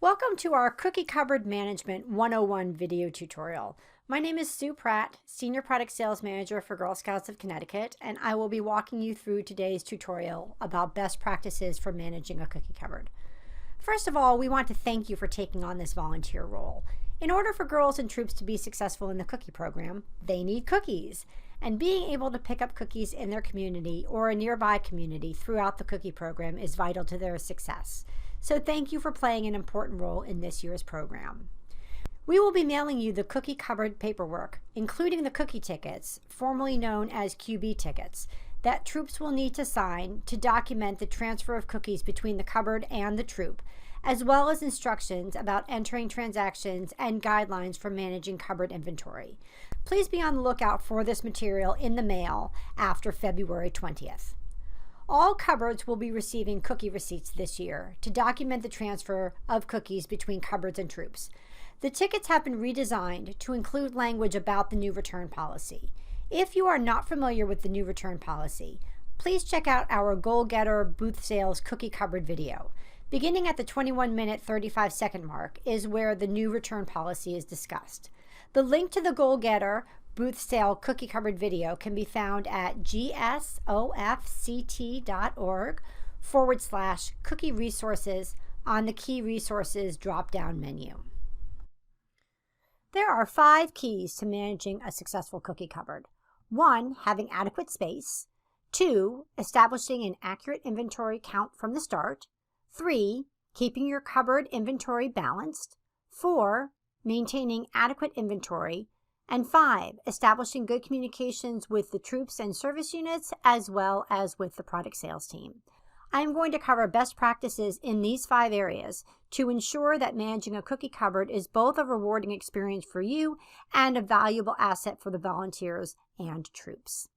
Welcome to our Cookie Cupboard Management 101 video tutorial. My name is Sue Pratt, Senior Product Sales Manager for Girl Scouts of Connecticut, and I will be walking you through today's tutorial about best practices for managing a cookie cupboard. First of all, we want to thank you for taking on this volunteer role. In order for girls and troops to be successful in the cookie program, they need cookies. And being able to pick up cookies in their community or a nearby community throughout the cookie program is vital to their success. So thank you for playing an important role in this year's program. We will be mailing you the cookie cupboard paperwork, including the cookie tickets, formerly known as QB tickets, that troops will need to sign to document the transfer of cookies between the cupboard and the troop, as well as instructions about entering transactions and guidelines for managing cupboard inventory. Please be on the lookout for this material in the mail after February 20th. All cupboards will be receiving cookie receipts this year to document the transfer of cookies between cupboards and troops. The tickets have been redesigned to include language about the new return policy. If you are not familiar with the new return policy, please check out our Goal Getter Booth Sales Cookie Cupboard video. Beginning at the 21-minute 35-second mark is where the new return policy is discussed. The link to the Goal Getter Booth Sale Cookie Cupboard video can be found at gsofct.org/cookie resources on the Key Resources drop-down menu. There are 5 keys to managing a successful cookie cupboard. 1, having adequate space. 2, establishing an accurate inventory count from the start. 3, keeping your cupboard inventory balanced. 4, maintaining adequate inventory. And 5, establishing good communications with the troops and service units as well as with the product sales team. I am going to cover best practices in these 5 areas to ensure that managing a cookie cupboard is both a rewarding experience for you and a valuable asset for the volunteers and troops.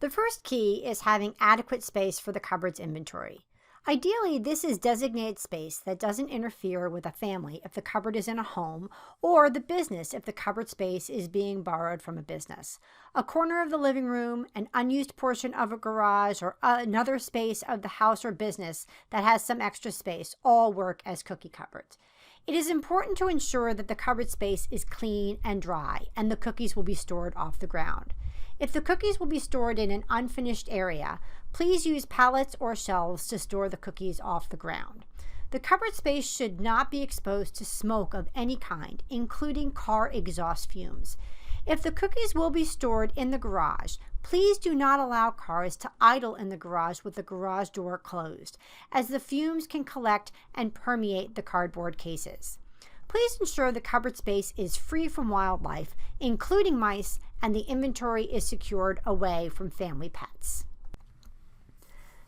The first key is having adequate space for the cupboard's inventory. Ideally, this is designated space that doesn't interfere with a family if the cupboard is in a home, or the business if the cupboard space is being borrowed from a business. A corner of the living room, an unused portion of a garage, or another space of the house or business that has some extra space all work as cookie cupboards. It is important to ensure that the cupboard space is clean and dry, and the cookies will be stored off the ground. If the cookies will be stored in an unfinished area, please use pallets or shelves to store the cookies off the ground. The cupboard space should not be exposed to smoke of any kind, including car exhaust fumes. If the cookies will be stored in the garage, please do not allow cars to idle in the garage with the garage door closed, as the fumes can collect and permeate the cardboard cases. Please ensure the cupboard space is free from wildlife, including mice, and the inventory is secured away from family pets.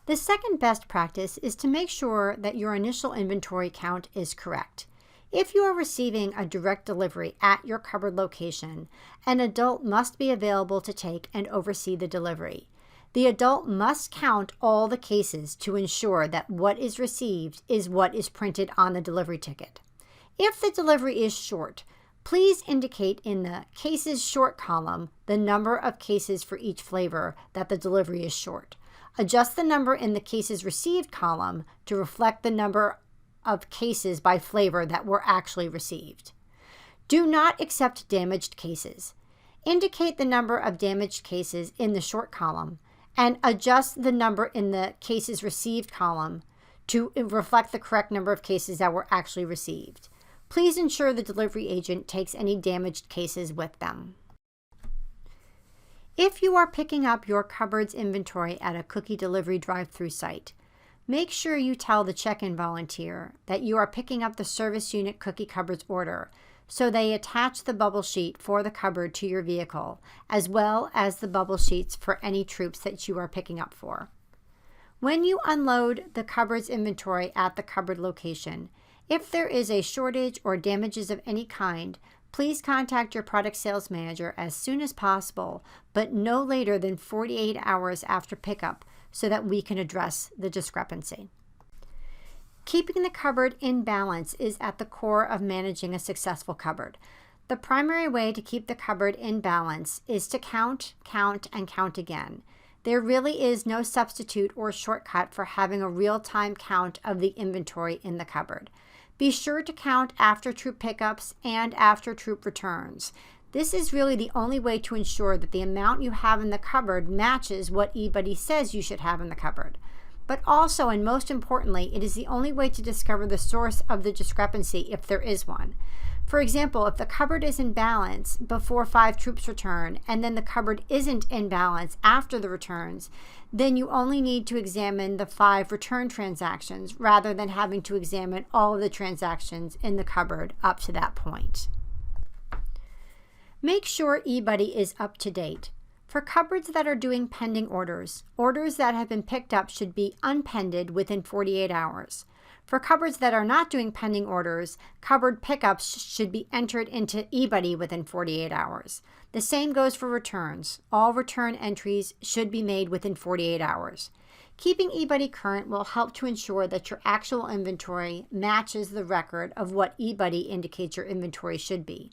The second best practice is to make sure that your initial inventory count is correct. If you are receiving a direct delivery at your cupboard location, an adult must be available to take and oversee the delivery. The adult must count all the cases to ensure that what is received is what is printed on the delivery ticket. If the delivery is short, please indicate in the Cases Short column the number of cases for each flavor that the delivery is short. Adjust the number in the Cases Received column to reflect the number of cases by flavor that were actually received. Do not accept damaged cases. Indicate the number of damaged cases in the short column and adjust the number in the Cases Received column to reflect the correct number of cases that were actually received. Please ensure the delivery agent takes any damaged cases with them. If you are picking up your cupboard's inventory at a cookie delivery drive-through site, make sure you tell the check-in volunteer that you are picking up the service unit cookie cupboard's order, so they attach the bubble sheet for the cupboard to your vehicle, as well as the bubble sheets for any troops that you are picking up for. When you unload the cupboard's inventory at the cupboard location, if there is a shortage or damages of any kind, please contact your product sales manager as soon as possible, but no later than 48 hours after pickup so that we can address the discrepancy. Keeping the cupboard in balance is at the core of managing a successful cupboard. The primary way to keep the cupboard in balance is to count, and count again. There really is no substitute or shortcut for having a real-time count of the inventory in the cupboard. Be sure to count after troop pickups and after troop returns. This is really the only way to ensure that the amount you have in the cupboard matches what eBuddy says you should have in the cupboard. But also, and most importantly, it is the only way to discover the source of the discrepancy if there is one. For example, if the cupboard is in balance before 5 troops return, and then the cupboard isn't in balance after the returns, then you only need to examine the 5 return transactions rather than having to examine all of the transactions in the cupboard up to that point. Make sure eBuddy is up to date. For cupboards that are doing pending orders, orders that have been picked up should be unpended within 48 hours. For cupboards that are not doing pending orders, cupboard pickups should be entered into eBuddy within 48 hours. The same goes for returns. All return entries should be made within 48 hours. Keeping eBuddy current will help to ensure that your actual inventory matches the record of what eBuddy indicates your inventory should be.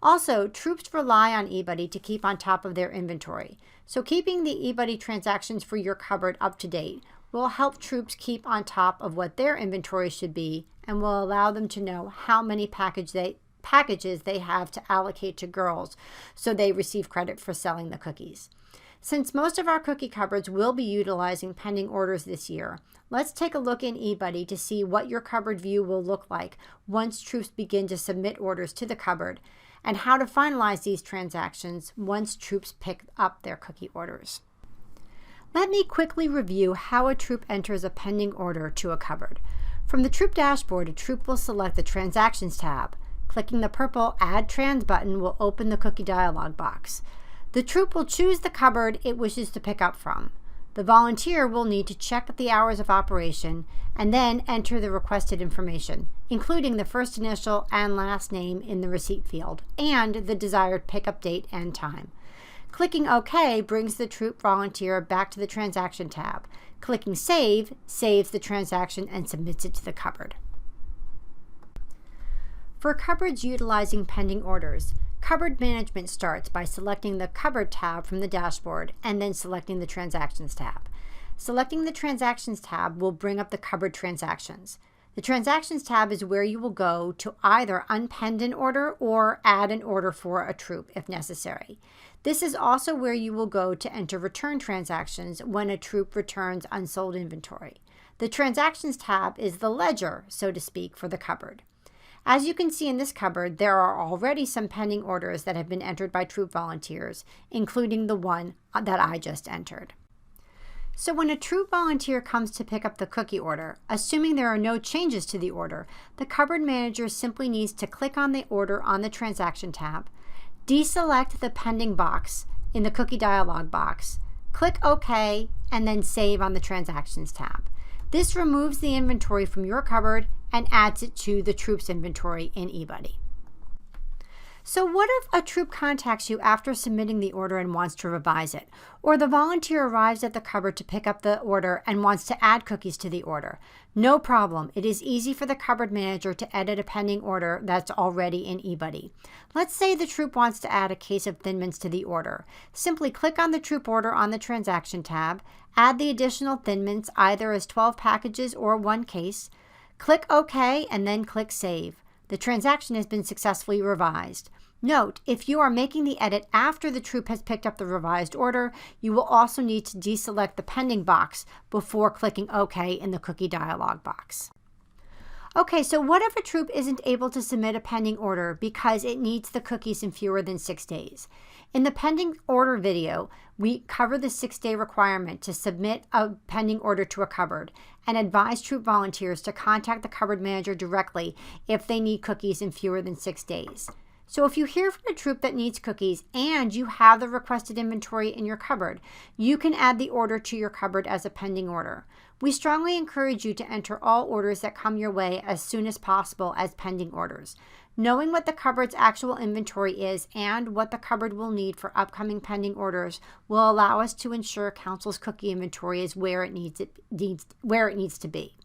Also, troops rely on eBuddy to keep on top of their inventory, so keeping the eBuddy transactions for your cupboard up to date will help troops keep on top of what their inventory should be and will allow them to know how many packages they have to allocate to girls so they receive credit for selling the cookies. Since most of our cookie cupboards will be utilizing pending orders this year, let's take a look in eBuddy to see what your cupboard view will look like once troops begin to submit orders to the cupboard, and how to finalize these transactions once troops pick up their cookie orders. Let me quickly review how a troop enters a pending order to a cupboard. From the troop dashboard, a troop will select the Transactions tab. Clicking the purple Add Trans button will open the cookie dialog box. The troop will choose the cupboard it wishes to pick up from. The volunteer will need to check the hours of operation and then enter the requested information, including the first initial and last name in the receipt field and the desired pickup date and time. Clicking OK brings the troop volunteer back to the Transaction tab. Clicking Save saves the transaction and submits it to the cupboard. For cupboards utilizing pending orders, cupboard management starts by selecting the Cupboard tab from the dashboard and then selecting the Transactions tab. Selecting the Transactions tab will bring up the cupboard transactions. The Transactions tab is where you will go to either unpend an order or add an order for a troop if necessary. This is also where you will go to enter return transactions when a troop returns unsold inventory. The Transactions tab is the ledger, so to speak, for the cupboard. As you can see in this cupboard, there are already some pending orders that have been entered by troop volunteers, including the one that I just entered. So when a troop volunteer comes to pick up the cookie order, assuming there are no changes to the order, the cupboard manager simply needs to click on the order on the Transaction tab, deselect the pending box in the cookie dialog box, click OK, and then save on the Transactions tab. This removes the inventory from your cupboard and adds it to the troop's inventory in eBuddy. So what if a troop contacts you after submitting the order and wants to revise it? Or the volunteer arrives at the cupboard to pick up the order and wants to add cookies to the order? No problem. It is easy for the cupboard manager to edit a pending order that's already in eBuddy. Let's say the troop wants to add a case of Thin Mints to the order. Simply click on the troop order on the Transaction tab, add the additional Thin Mints either as 12 packages or 1 case, click OK, and then click Save. The transaction has been successfully revised. Note, if you are making the edit after the troop has picked up the revised order, you will also need to deselect the pending box before clicking OK in the cookie dialog box. Okay, so what if a troop isn't able to submit a pending order because it needs the cookies in fewer than 6 days? In the pending order video, we cover the 6-day requirement to submit a pending order to a cupboard and advise troop volunteers to contact the cupboard manager directly if they need cookies in fewer than 6 days. So if you hear from a troop that needs cookies and you have the requested inventory in your cupboard, you can add the order to your cupboard as a pending order. We strongly encourage you to enter all orders that come your way as soon as possible as pending orders. Knowing what the cupboard's actual inventory is and what the cupboard will need for upcoming pending orders will allow us to ensure Council's cookie inventory is where it needs to be.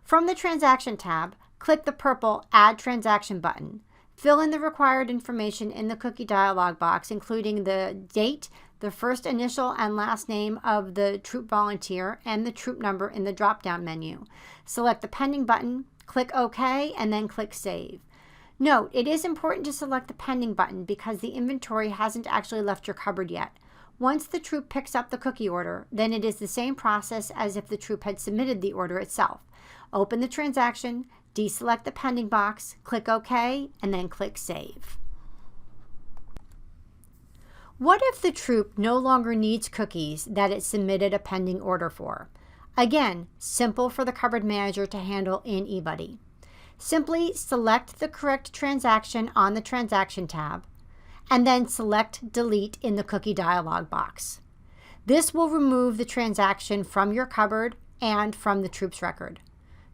From the Transaction tab, click the purple Add Transaction button. Fill in the required information in the cookie dialog box, including the date, the first initial and last name of the troop volunteer, and the troop number in the drop-down menu. Select the pending button, click OK, and then click Save. Note, it is important to select the pending button because the inventory hasn't actually left your cupboard yet. Once the troop picks up the cookie order, then it is the same process as if the troop had submitted the order itself. Open the transaction, deselect the pending box, click OK, and then click Save. What if the troop no longer needs cookies that it submitted a pending order for? Again, simple for the cupboard manager to handle in eBuddy. Simply select the correct transaction on the Transaction tab, and then select Delete in the cookie dialog box. This will remove the transaction from your cupboard and from the troop's record.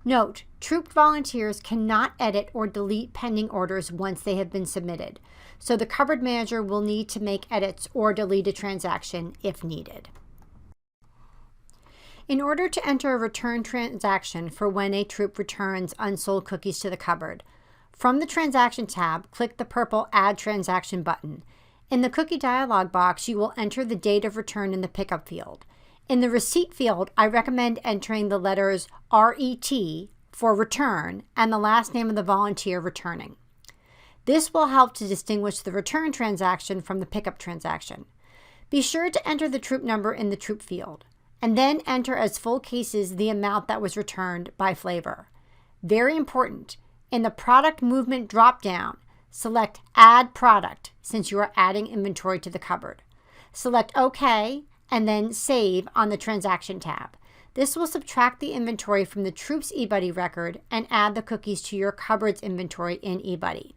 Note, troop volunteers cannot edit or delete pending orders once they have been submitted, so the cupboard manager will need to make edits or delete a transaction if needed. In order to enter a return transaction for when a troop returns unsold cookies to the cupboard, from the Transaction tab, click the purple Add Transaction button. In the cookie dialog box, you will enter the date of return in the pickup field. In the receipt field, I recommend entering the letters RET for return and the last name of the volunteer returning. This will help to distinguish the return transaction from the pickup transaction. Be sure to enter the troop number in the troop field, and then enter as full cases the amount that was returned by flavor. Very important, in the Product Movement drop-down, select Add Product since you are adding inventory to the cupboard. Select OK and then Save on the Transaction tab. This will subtract the inventory from the troop's eBuddy record and add the cookies to your cupboard's inventory in eBuddy.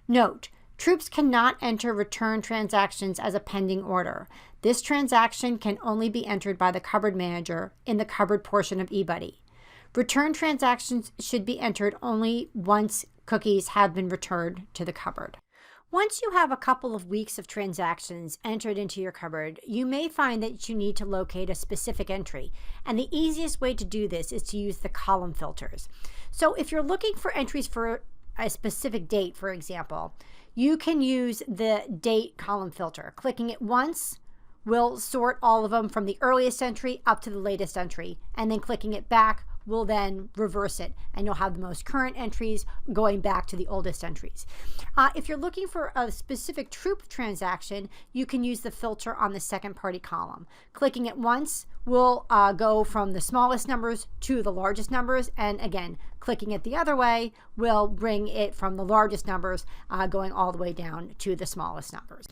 Note, troops cannot enter return transactions as a pending order. This transaction can only be entered by the cupboard manager in the cupboard portion of eBuddy. Return transactions should be entered only once cookies have been returned to the cupboard. Once you have a couple of weeks of transactions entered into your cupboard, you may find that you need to locate a specific entry, and the easiest way to do this is to use the column filters. So if you're looking for entries for a specific date, for example, you can use the date column filter. Clicking it once will sort all of them from the earliest entry up to the latest entry, and then clicking it back will then reverse it, and you'll have the most current entries going back to the oldest entries. If you're looking for a specific troop transaction, you can use the filter on the second party column. Clicking it once will go from the smallest numbers to the largest numbers, and again, clicking it the other way will bring it from the largest numbers going all the way down to the smallest numbers.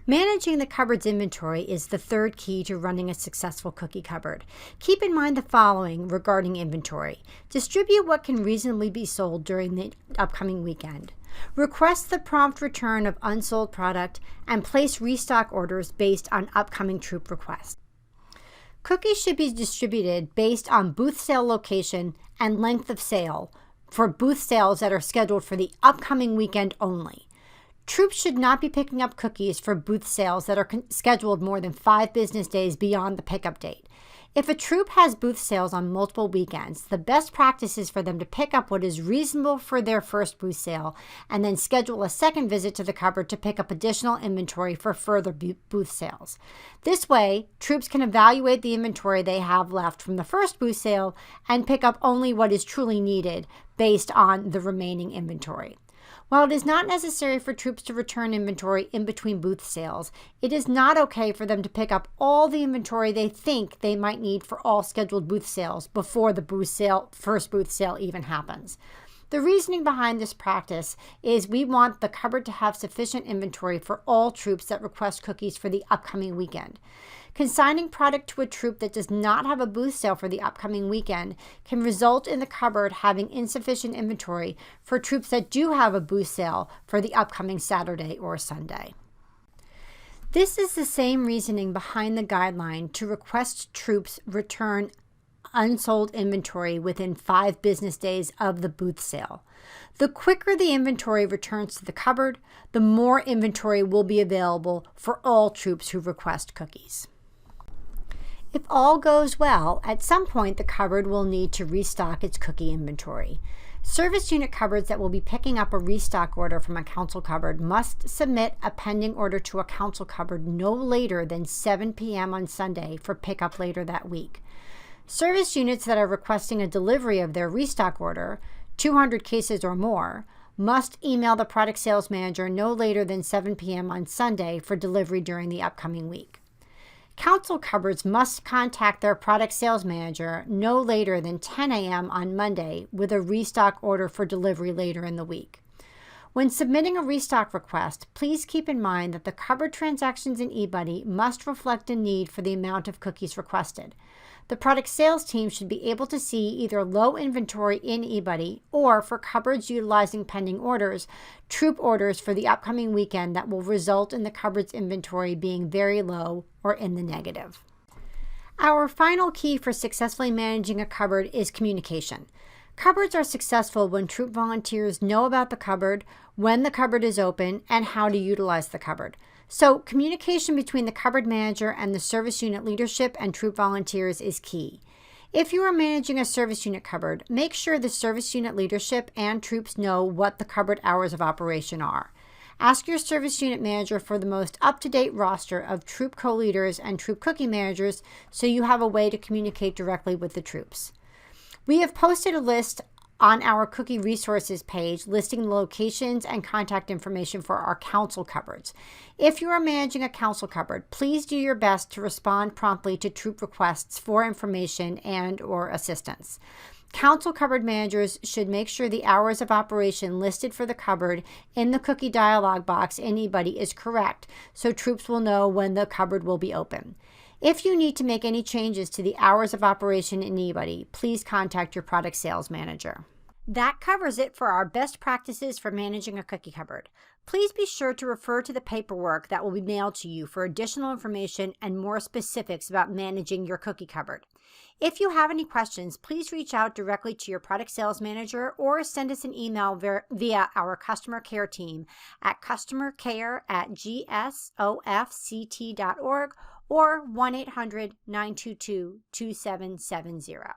Managing the cupboard's inventory is the third key to running a successful cookie cupboard. Keep in mind the following regarding inventory. Distribute what can reasonably be sold during the upcoming weekend. Request the prompt return of unsold product and place restock orders based on upcoming troop requests. Cookies should be distributed based on booth sale location and length of sale for booth sales that are scheduled for the upcoming weekend only. Troops should not be picking up cookies for booth sales that are scheduled more than 5 business days beyond the pickup date. If a troop has booth sales on multiple weekends, the best practice is for them to pick up what is reasonable for their first booth sale and then schedule a second visit to the cupboard to pick up additional inventory for further booth sales. This way, troops can evaluate the inventory they have left from the first booth sale and pick up only what is truly needed based on the remaining inventory. While it is not necessary for troops to return inventory in between booth sales, it is not okay for them to pick up all the inventory they think they might need for all scheduled booth sales before the first booth sale even happens. The reasoning behind this practice is we want the cupboard to have sufficient inventory for all troops that request cookies for the upcoming weekend. Consigning product to a troop that does not have a booth sale for the upcoming weekend can result in the cupboard having insufficient inventory for troops that do have a booth sale for the upcoming Saturday or Sunday. This is the same reasoning behind the guideline to request troops return unsold inventory within 5 business days of the booth sale. The quicker the inventory returns to the cupboard, the more inventory will be available for all troops who request cookies. If all goes well, at some point the cupboard will need to restock its cookie inventory. Service unit cupboards that will be picking up a restock order from a council cupboard must submit a pending order to a council cupboard no later than 7 p.m. on Sunday for pickup later that week. Service units that are requesting a delivery of their restock order 200 cases or more, must email the product sales manager no later than 7 p.m. on Sunday for delivery during the upcoming week. Council cupboards must contact their product sales manager no later than 10 a.m. on Monday with a restock order for delivery later in the week. When submitting a restock request, please keep in mind that the cupboard transactions in eBuddy must reflect a need for the amount of cookies requested. The product sales team should be able to see either low inventory in eBuddy or, for cupboards utilizing pending orders, troop orders for the upcoming weekend that will result in the cupboard's inventory being very low or in the negative. Our final key for successfully managing a cupboard is communication. Cupboards are successful when troop volunteers know about the cupboard, when the cupboard is open, and how to utilize the cupboard. So communication between the cupboard manager and the service unit leadership and troop volunteers is key. If you are managing a service unit cupboard, make sure the service unit leadership and troops know what the cupboard hours of operation are. Ask your service unit manager for the most up-to-date roster of troop co-leaders and troop cookie managers so you have a way to communicate directly with the troops. We have posted a list on our cookie resources page listing the locations and contact information for our council cupboards. If you are managing a council cupboard, please do your best to respond promptly to troop requests for information and/or assistance. Council cupboard managers should make sure the hours of operation listed for the cupboard in the cookie dialog box in eBuddy is correct, so troops will know when the cupboard will be open. If you need to make any changes to the hours of operation in eBuddy, please contact your product sales manager. That covers it for our best practices for managing a cookie cupboard. Please be sure to refer to the paperwork that will be mailed to you for additional information and more specifics about managing your cookie cupboard. If you have any questions, please reach out directly to your product sales manager or send us an email via our customer care team at customercare@gsofct.org or 1-800-922-2770.